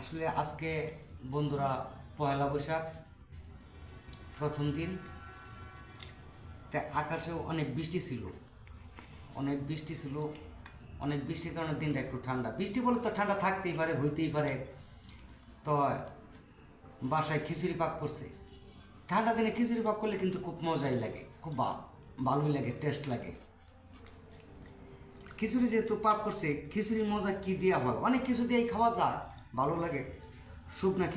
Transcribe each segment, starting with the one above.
আসলে আজকে বন্ধুরা পয়লা বৈশাখ প্রথম দিন, তাই আকাশেও অনেক বৃষ্টি ছিল। অনেক বৃষ্টির কারণে দিনটা একটু ঠান্ডা। বৃষ্টি বলে তো ঠান্ডা থাকতেই পারে, হইতেই পারে। তো বাসায় খিচুড়ি পাক করছে। ঠান্ডা দিনে খিচুড়ি পাক করলে কিন্তু খুব মজাই লাগে, খুব ভালোই লাগে, টেস্ট লাগে। খিচুড়ি যেহেতু পাক করছে, খিচুড়ির মজা কী দেওয়া হয়, অনেক কিছু দিয়েই খাওয়া যায়, ভালো লাগে। শুকনা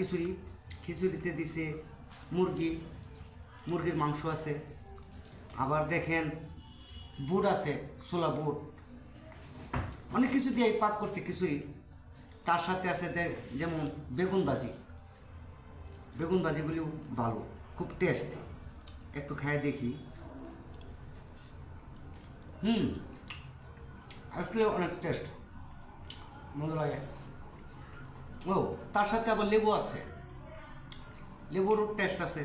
খিচুড়িতে দিছে মুরগির মাংস আছে, আবার দেখেন বুট আছে, ছোলা বুট, অনেক কিছু দিয়ে পাক করছে খিচুড়ি। তার সাথে আছে যেমন বেগুন ভাজিগুলিও ভালো, খুব টেস্ট। একটু খাই দেখি। আসলে অনেক টেস্ট, মজা লাগে। ও, তার সাথে আবার লেবু আছে, লেবুরও টেস্ট আছে।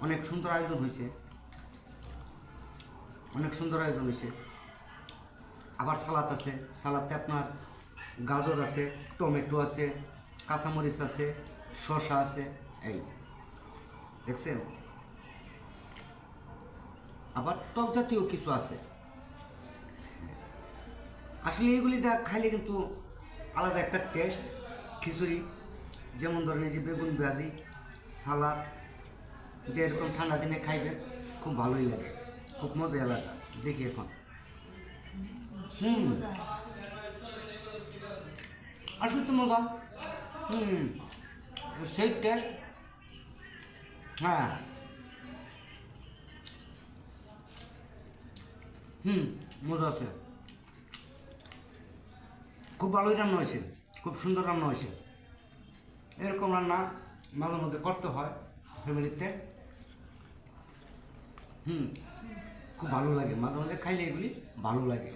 অনেক সুন্দর আয়োজন হয়েছে। আবার সালাদ আছে, সালাদে আপনার গাজর আছে, টমেটো আছে, কাঁচামরিচ আছে, শসা আছে, এই দেখছেন। আবার টক জাতীয় কিছু আছে। আসলে এগুলি খাইলে কিন্তু আলাদা একটা টেস্ট। খিচুড়ি যেমন ধরেন, এই যে বেগুন ভাজি, সালাদ দিয়ে এরকম ঠান্ডা দিনে খাইবেন, খুব ভালোই লাগে, খুব মজাই আলাদা। দেখি এখন আসলে তো মজা, সেই টেস্ট। হ্যাঁ, মজা আছে, খুব ভালোই রান্না হয়েছে, খুব সুন্দর রান্না হয়েছে। এরকম রান্না মাঝে মধ্যে করতে হয় ফ্যামিলিতে। খুব ভালো লাগে, মাঝে মাঝে খাইলে এগুলি ভালো লাগে।